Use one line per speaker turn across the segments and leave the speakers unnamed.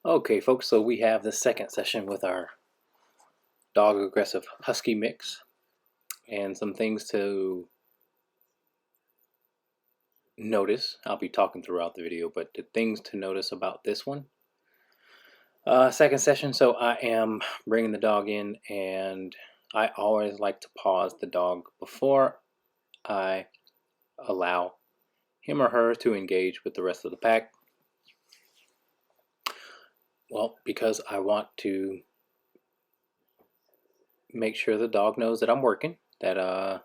Okay, folks, so we have the second session with our dog aggressive husky mix and some things to notice. I'll be talking throughout the video, but the things to notice about this one. Second session, so I am bringing the dog in, and I always like to pause the dog before I allow him or her to engage with the rest of the pack. Well, because I want to make sure the dog knows that I'm working, that I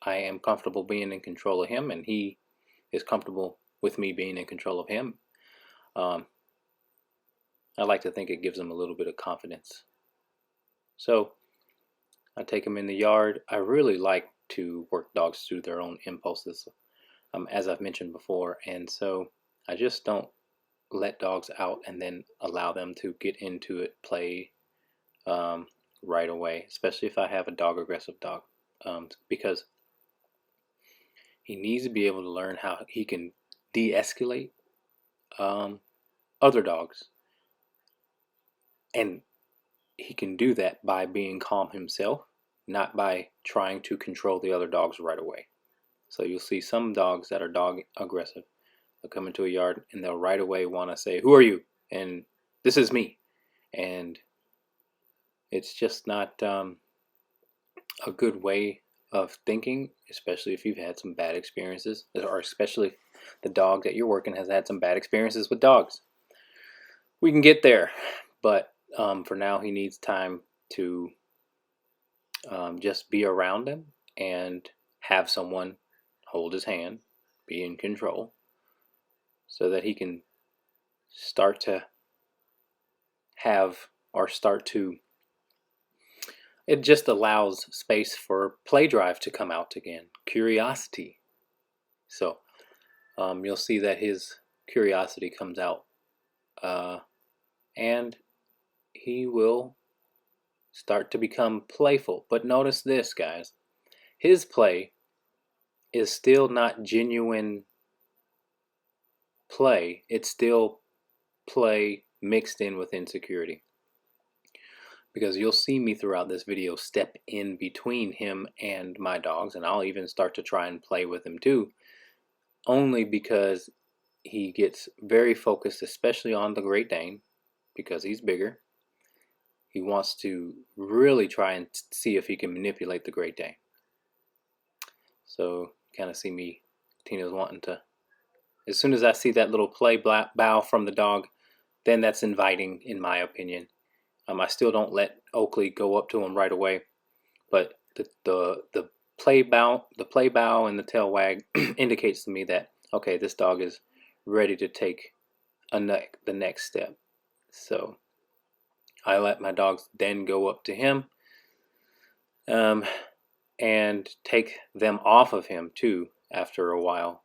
am comfortable being in control of him, and he is comfortable with me being in control of him. I like to think it gives him a little bit of confidence. So I take him in the yard. I really like to work dogs through their own impulses, as I've mentioned before, and so I just don't let dogs out and then allow them to get into it, play right away, especially if I have a dog aggressive dog, because he needs to be able to learn how he can de-escalate other dogs, and he can do that by being calm himself, not by trying to control the other dogs right away. So you'll see some dogs that are dog aggressive. They'll come into a yard and they'll right away want to say, "Who are you?" and "This is me," and it's just not a good way of thinking, especially if you've had some bad experiences, or especially the dog that you're working has had some bad experiences with dogs. We can get there, but for now he needs time to just be around him and have someone hold his hand, be in control, so that he can start to have, or start to, it just allows space for play drive to come out again, curiosity. So you'll see that his curiosity comes out, and he will start to become playful. But notice this, guys, his play is still not genuine play. It's still play mixed in with insecurity, because you'll see me throughout this video step in between him and my dogs, and I'll even start to try and play with him too, only because he gets very focused, especially on the Great Dane, because he's bigger. He wants to really try and see if he can manipulate the Great Dane. So kind of see me, Tina's wanting to, as soon as I see that little play bow from the dog, then that's inviting, in my opinion. I still don't let Oakley go up to him right away, but the play bow and the tail wag indicates to me that, okay, this dog is ready to take the next step. So I let my dogs then go up to him, and take them off of him too after a while,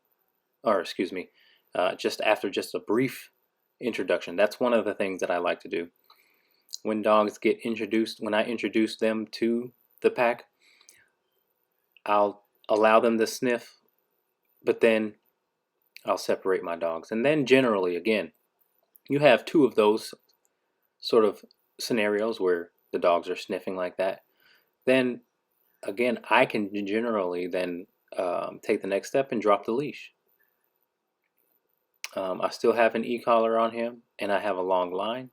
or excuse me, just after just a brief introduction. That's one of the things that I like to do. When dogs get introduced, when I introduce them to the pack, I'll allow them to sniff, but then I'll separate my dogs. And then generally, again, you have two of those sort of scenarios where the dogs are sniffing like that. Then again, I can generally then take the next step and drop the leash. I still have an e-collar on him, and I have a long line.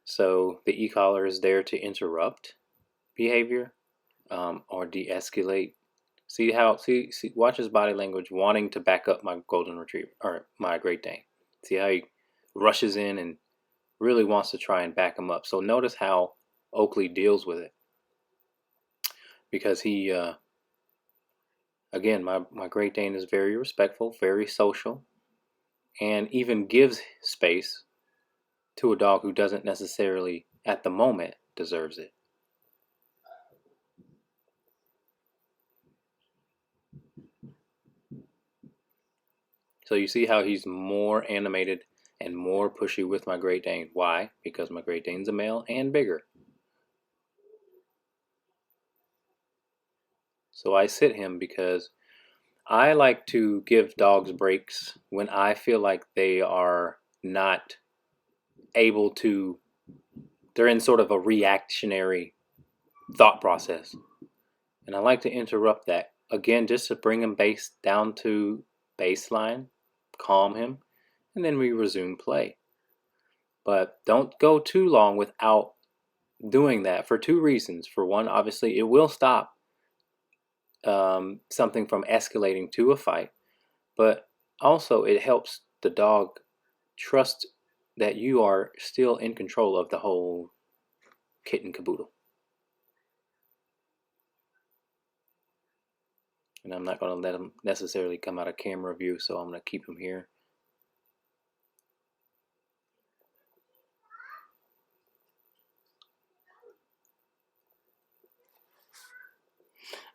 So the e-collar is there to interrupt behavior, or de-escalate. See, watch his body language, wanting to back up my golden retriever, or my Great Dane. See how he rushes in and really wants to try and back him up. So notice how Oakley deals with it, because he, again, my Great Dane is very respectful, very social, and even gives space to a dog who doesn't necessarily, at the moment, deserves it. So you see how he's more animated and more pushy with my Great Dane. Why? Because my Great Dane's a male and bigger. So I sit him because I like to give dogs breaks when I feel like they are not able to, they're in sort of a reactionary thought process. And I like to interrupt that again, just to bring him down to baseline, calm him, and then we resume play. But don't go too long without doing that for two reasons. For one, obviously, it will stop something from escalating to a fight, but also it helps the dog trust that you are still in control of the whole kit and caboodle. And I'm not going to let him necessarily come out of camera view, so I'm going to keep him here.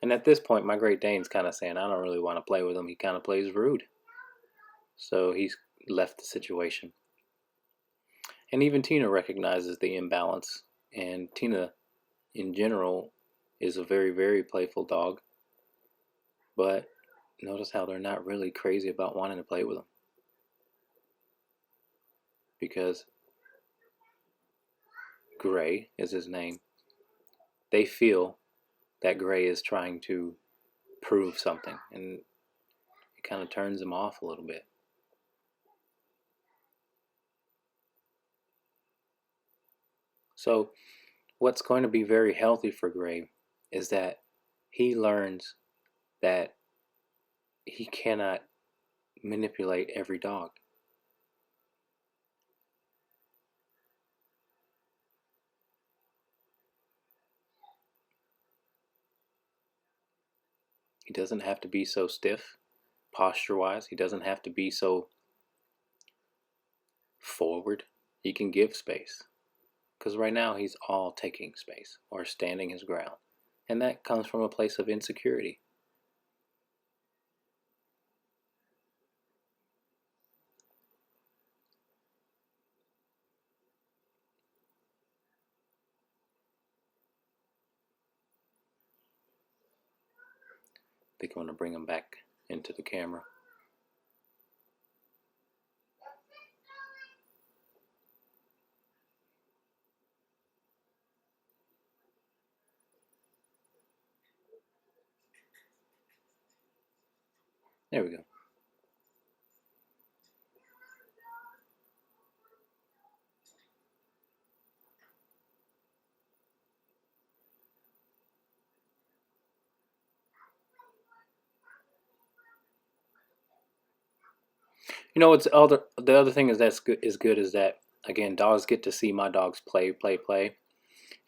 And at this point, my Great Dane's kind of saying, I don't really want to play with him. He kind of plays rude. So he's left the situation. And even Tina recognizes the imbalance. And Tina, in general, is a very, very playful dog. But notice how they're not really crazy about wanting to play with him. Because Gray is his name. They feel that Gray is trying to prove something. And it kind of turns them off a little bit. So what's going to be very healthy for Gray is that he learns that he cannot manipulate every dog. He doesn't have to be so stiff posture-wise. He doesn't have to be so forward. He can give space. Because right now he's all taking space or standing his ground. And that comes from a place of insecurity. I think I'm going to bring him back into the camera. There we go. You know, the other thing is that's good is that, again, dogs get to see my dogs play,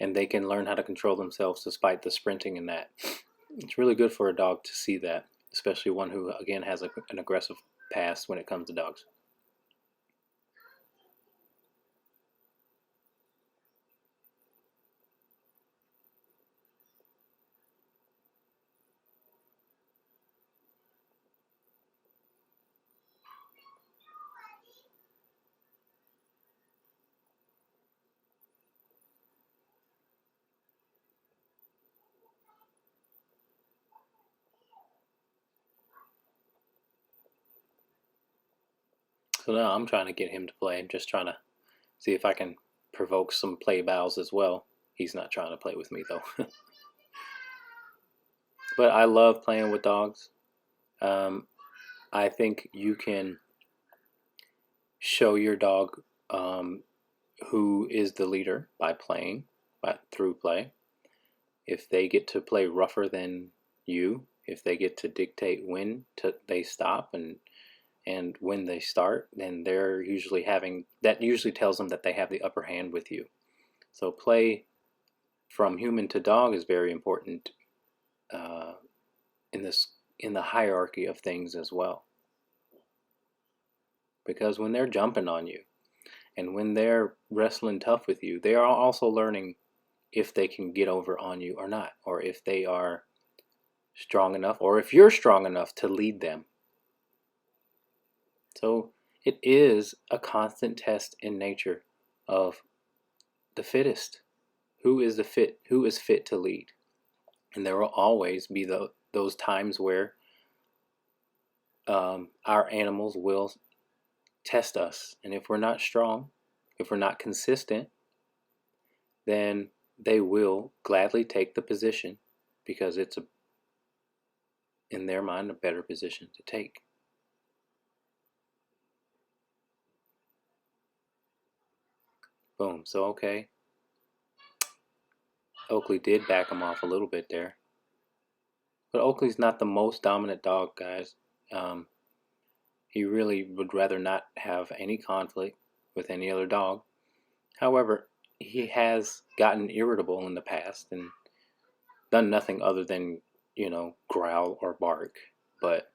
and they can learn how to control themselves despite the sprinting and that. It's really good for a dog to see that, especially one who, again, has an aggressive past when it comes to dogs. So now I'm trying to get him to play. I'm just trying to see if I can provoke some play bows as well. He's not trying to play with me though. But I love playing with dogs. I think you can show your dog who is the leader by playing, through play. If they get to play rougher than you, if they get to dictate when they stop and when they start, then they're usually that usually tells them that they have the upper hand with you. So play from human to dog is very important in the hierarchy of things as well. Because when they're jumping on you and when they're wrestling tough with you, they are also learning if they can get over on you or not, or if they are strong enough, or if you're strong enough to lead them. So it is a constant test in nature of the fittest. Who is fit to lead? And there will always be those times where our animals will test us, and if we're not strong, if we're not consistent, then they will gladly take the position because it's in their mind a better position to take. Boom. So okay, Oakley did back him off a little bit there, but Oakley's not the most dominant dog, guys. He really would rather not have any conflict with any other dog. However, he has gotten irritable in the past and done nothing other than, growl or bark. But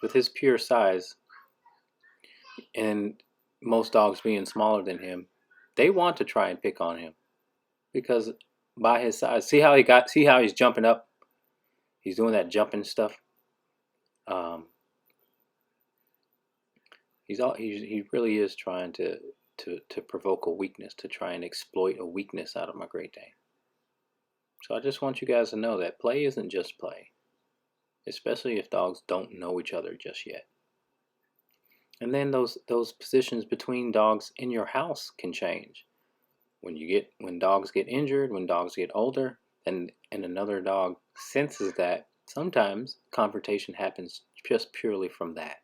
with his pure size and most dogs being smaller than him, they want to try and pick on him because by his size, see how he's jumping up? He's doing that jumping stuff. He really is trying to provoke a weakness, to try and exploit a weakness out of my Great Dane. So I just want you guys to know that play isn't just play, especially if dogs don't know each other just yet. And then those positions between dogs in your house can change. When dogs get injured, when dogs get older, and another dog senses that, sometimes confrontation happens just purely from that.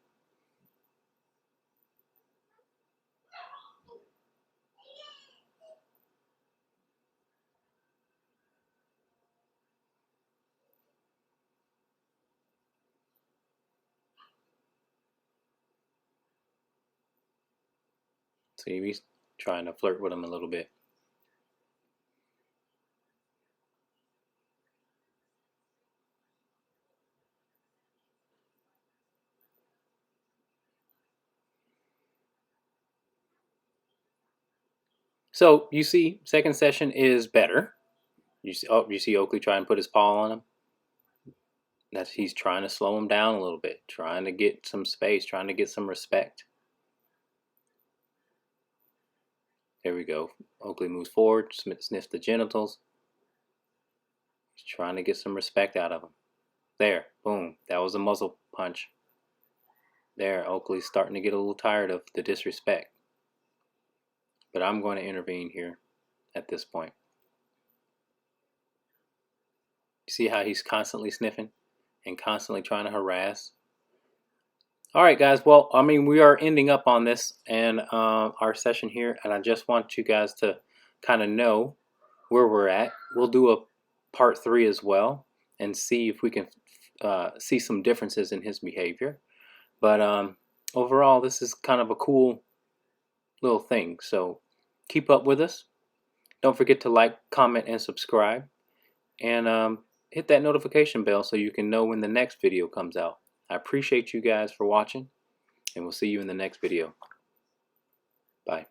See, he's trying to flirt with him a little bit. So you see, second session is better. You see Oakley try and put his paw on him. He's trying to slow him down a little bit, trying to get some space, trying to get some respect. There we go. Oakley moves forward, sniffs the genitals. He's trying to get some respect out of him. There, boom. That was a muzzle punch. There, Oakley's starting to get a little tired of the disrespect. But I'm going to intervene here at this point. You see how he's constantly sniffing and constantly trying to harass? All right, guys. Well, I mean, we are ending up on this and our session here, and I just want you guys to kind of know where we're at. We'll do a part 3 as well and see if we can see some differences in his behavior. But overall, this is kind of a cool little thing. So keep up with us. Don't forget to like, comment, and subscribe. And hit that notification bell so you can know when the next video comes out. I appreciate you guys for watching, and we'll see you in the next video. Bye.